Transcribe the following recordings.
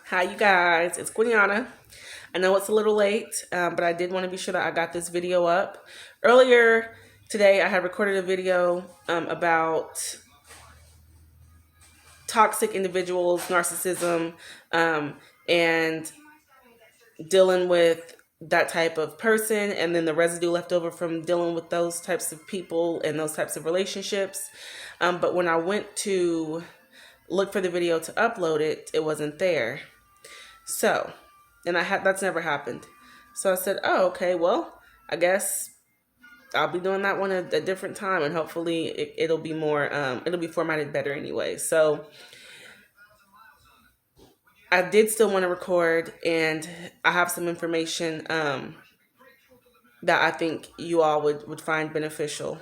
Hi, you guys. It's Quiniana. I know it's a little late, but I did want to be sure that I got this video up. Earlier today, I had recorded a video about toxic individuals, narcissism, um, and dealing with that type of person, and then the residue left over from dealing with those types of people and those types of relationships. But when I went to look for the video to upload it, it wasn't there. So, and I had that's never happened. So I said, "Oh, okay. Well, I guess I'll be doing that one at a different time, and hopefully it'll be more, it'll be formatted better anyway." So I did still want to record, and I have some information that I think you all would find beneficial.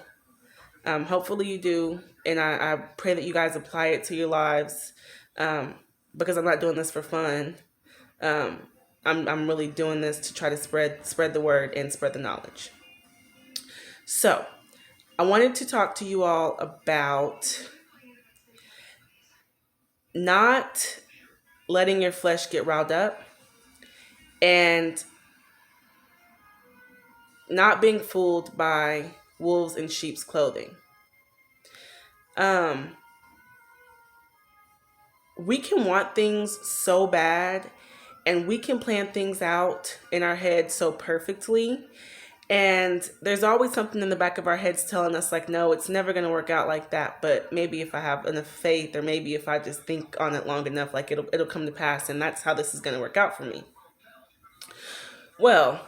Hopefully you do, and I pray that you guys apply it to your lives, um, because I'm not doing this for fun. Um, I'm really doing this to try to spread the word and spread the knowledge. So I wanted to talk to you all about not letting your flesh get riled up and not being fooled by wolves in sheep's clothing. Um, we can want things so bad and we can plan things out in our head so perfectly. And there's always something in the back of our heads telling us, like, no, it's never going to work out like that. But maybe if I have enough faith, or maybe if I just think on it long enough, like it'll come to pass. And that's how this is going to work out for me. Well,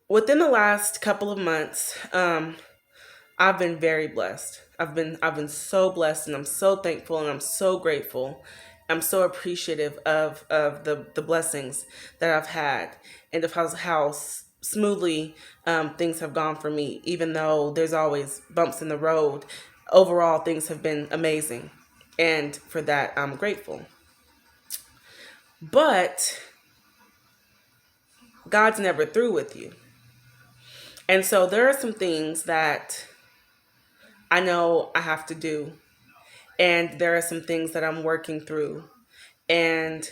within the last couple of months, I've been very blessed. I've been so blessed, and I'm so thankful, and I'm so grateful. I'm so appreciative of the blessings that I've had, and of how smoothly things have gone for me. Even though there's always bumps in the road, overall things have been amazing, and for that I'm grateful. But God's never through with you, and so there are some things that I know I have to do, and there are some things that I'm working through, and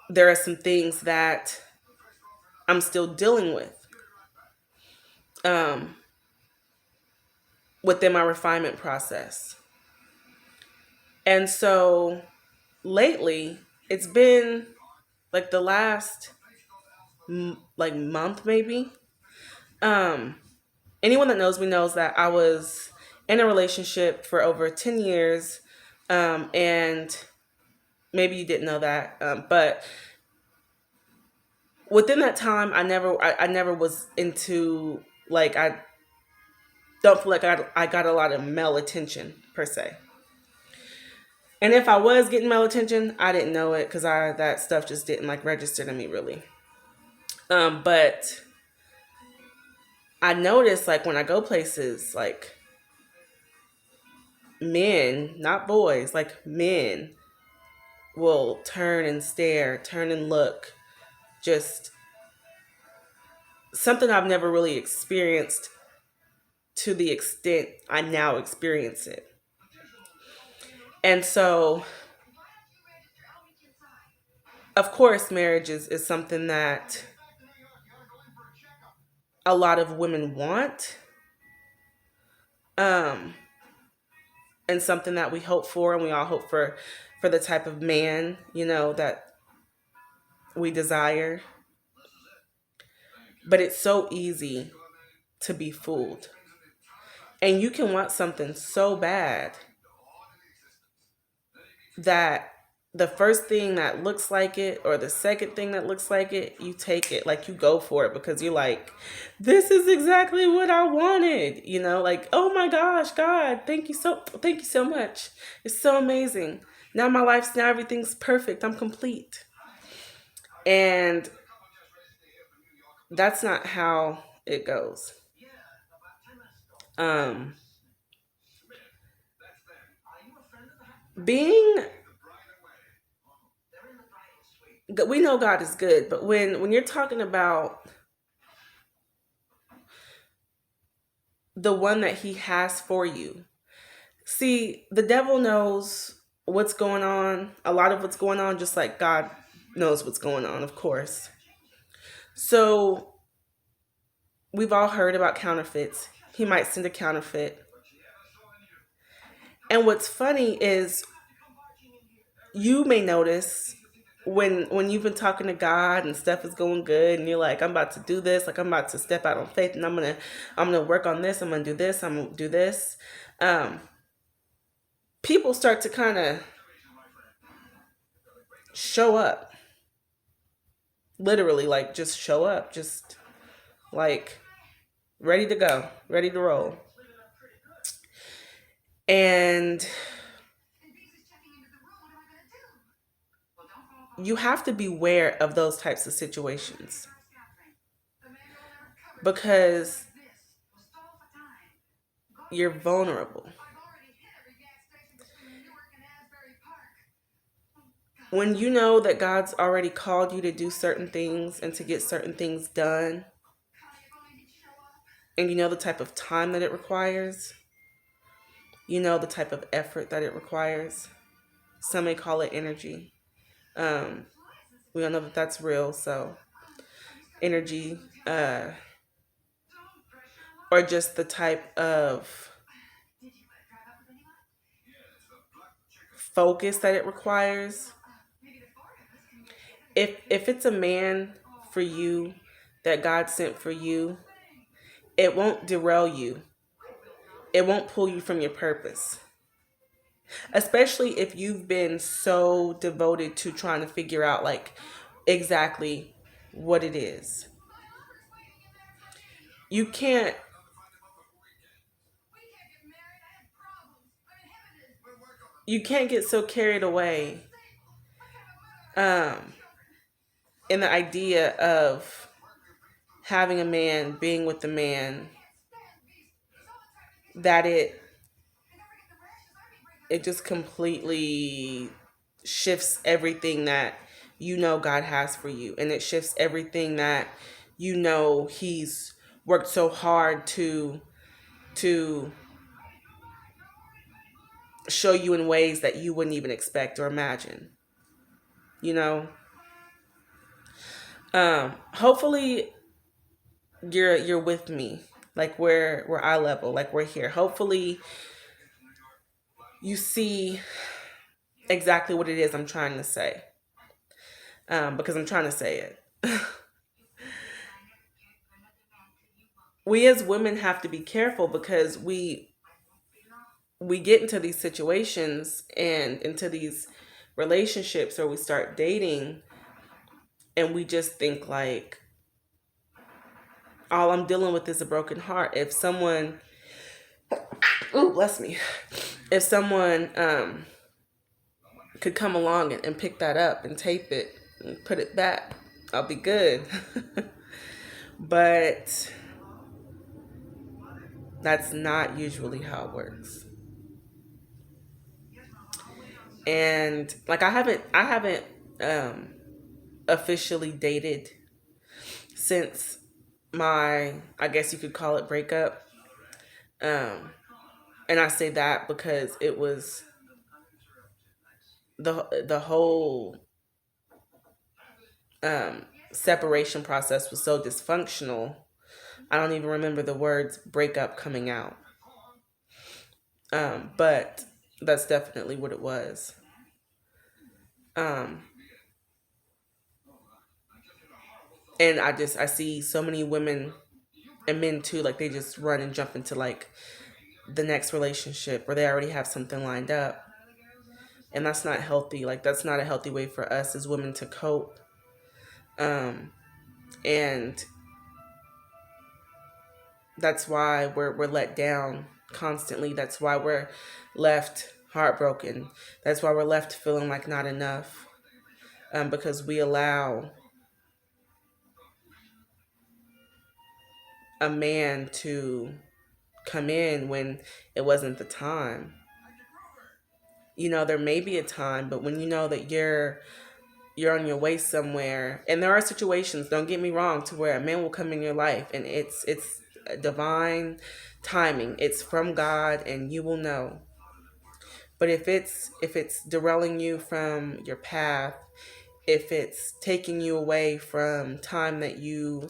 there are some things that I'm still dealing with um, within my refinement process. And so lately, it's been like the last like month maybe. Um, Anyone that knows me knows that I was in a relationship for over 10 years, and maybe you didn't know that, but within that time, I never was into, like, I don't feel like I got a lot of male attention per se. And if I was getting male attention, I didn't know it because I that stuff just didn't like register to me really. But I noticed, like, when I go places, like, men, not boys, like men will turn and stare, turn and look, just something I've never really experienced to the extent I now experience it. And so, of course, marriage is something that a lot of women want, um, and something that we hope for, and we all hope for the type of man, that we desire. But it's so easy to be fooled. And you can want something so bad that the first thing that looks like it, or the second thing that looks like it, you take it, like you go for it, because you're like, this is exactly what I wanted, like, oh my gosh, God, thank you so much. It's so amazing. Now everything's perfect. I'm complete. And that's not how it goes. Um being we know God is good, but when you're talking about the one that he has for you, see, the devil knows what's going on, a lot of what's going on, just like God knows what's going on, of course. So we've all heard about counterfeits. He might send a counterfeit. And what's funny is you may notice when you've been talking to God and stuff is going good and you're like, I'm about to do this, like I'm about to step out on faith and I'm gonna work on this, I'm gonna do this, I'm gonna do this. Um, People start to kind of show up, literally, like just show up, just like ready to go, ready to roll. And you have to beware of those types of situations because you're vulnerable. When you know that God's already called you to do certain things and to get certain things done, and you know the type of time that it requires, you know the type of effort that it requires. Some may call it energy. Um, we all know that that's real. So energy, uh, or just the type of focus that it requires. If it's a man for you that God sent for you, it won't derail you. It won't pull you from your purpose. Especially if you've been so devoted to trying to figure out like exactly what it is. You can't you can't get so carried away um in the idea of having a man, being with the man, that it just completely shifts everything that you know God has for you, and it shifts everything that you know He's worked so hard to show you in ways that you wouldn't even expect or imagine. You know, hopefully you're with me, like we're eye level, like we're here. Hopefully you see exactly what it is I'm trying to say, because I'm trying to say it. We as women have to be careful because we get into these situations and into these relationships, or we start dating and we just think like all I'm dealing with is a broken heart. If someone, oh bless me, if someone could come along and pick that up and tape it and put it back, I'll be good. But that's not usually how it works. And like I haven't um officially dated since my, I guess you could call it, breakup. Um and I say that because it was the whole separation process was so dysfunctional. I don't even remember the words breakup coming out. But that's definitely what it was. Um and I see so many women and men too, like they just run and jump into like the next relationship or they already have something lined up. And that's not healthy. Like that's not a healthy way for us as women to cope. Um and that's why we're let down constantly. That's why we're left heartbroken. That's why we're left feeling like not enough. Because we allow a man to come in when it wasn't the time. You know, there may be a time, but when you know that you're on your way somewhere, and there are situations, don't get me wrong, to where a man will come in your life and it's divine timing. It's from God and you will know. But if it's derailing you from your path, if it's taking you away from time that you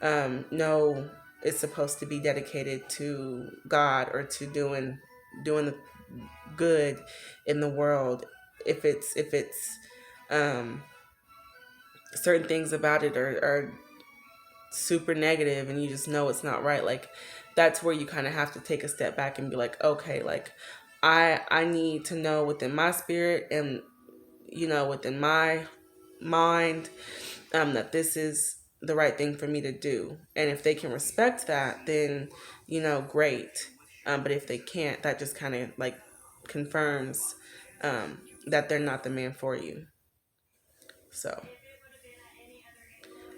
know is supposed to be dedicated to God or to doing the good in the world, if it's um, certain things about it are super negative and you just know it's not right, like that's where you kind of have to take a step back and be like, okay, like I need to know within my spirit and within my mind, that this is the right thing for me to do. And if they can respect that, then great. But if they can't, that just kind of like confirms that they're not the man for you. So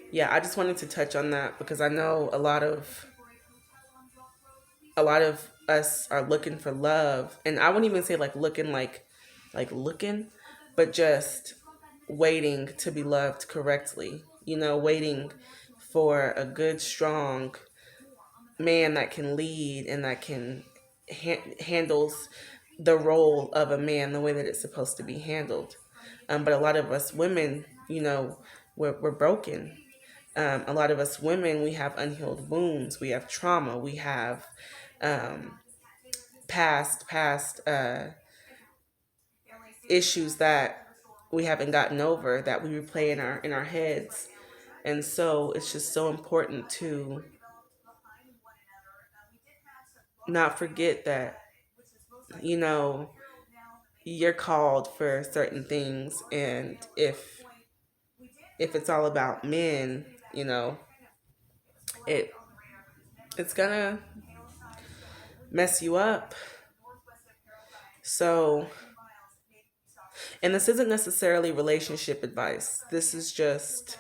yeah, I just wanted to touch on that because I know a lot of us are looking for love, and I wouldn't even say like looking like looking, but just waiting to be loved correctly. Waiting for a good, strong man that can lead and that can handles the role of a man the way that it's supposed to be handled. But a lot of us women, we're broken. A lot of us women, we have unhealed wounds, we have trauma, we have um, past issues that we haven't gotten over that we replay in our heads. And so it's just so important to not forget that you know you're called for certain things, and if it's all about men, it it's gonna mess you up. So, and this isn't necessarily relationship advice. This is just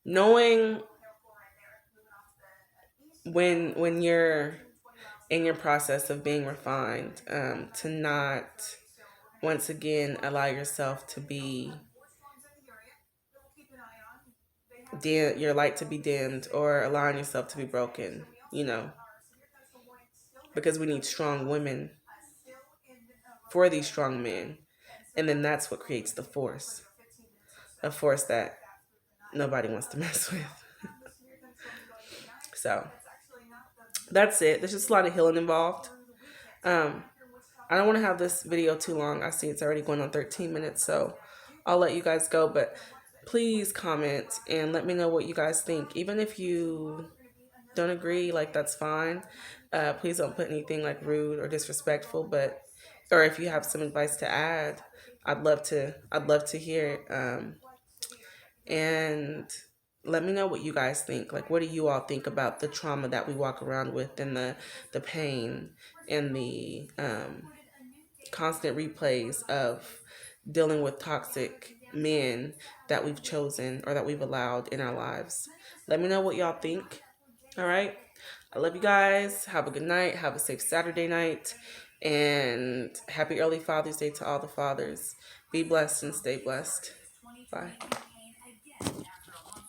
knowing when you're in your process of being refined, to not once again allow yourself to be your light to be dimmed, or allowing yourself to be broken. You know, because we need strong women for these strong men, and then that's what creates the force, a force that nobody wants to mess with. So that's it. There's just a lot of healing involved. Um, I don't want to have this video too long. I see it's already going on 13 minutes, so I'll let you guys go. But please comment and let me know what you guys think. Even if you don't agree, like that's fine. Please don't put anything like rude or disrespectful. But or if you have some advice to add, I'd love to hear it. And let me know what you guys think. Like, what do you all think about the trauma that we walk around with, and the pain and the constant replays of dealing with toxic men that we've chosen or that we've allowed in our lives? Let me know what y'all think. All right. I love you guys. Have a good night. Have a safe Saturday night. And happy early Father's Day to all the fathers. Be blessed and stay blessed. Bye.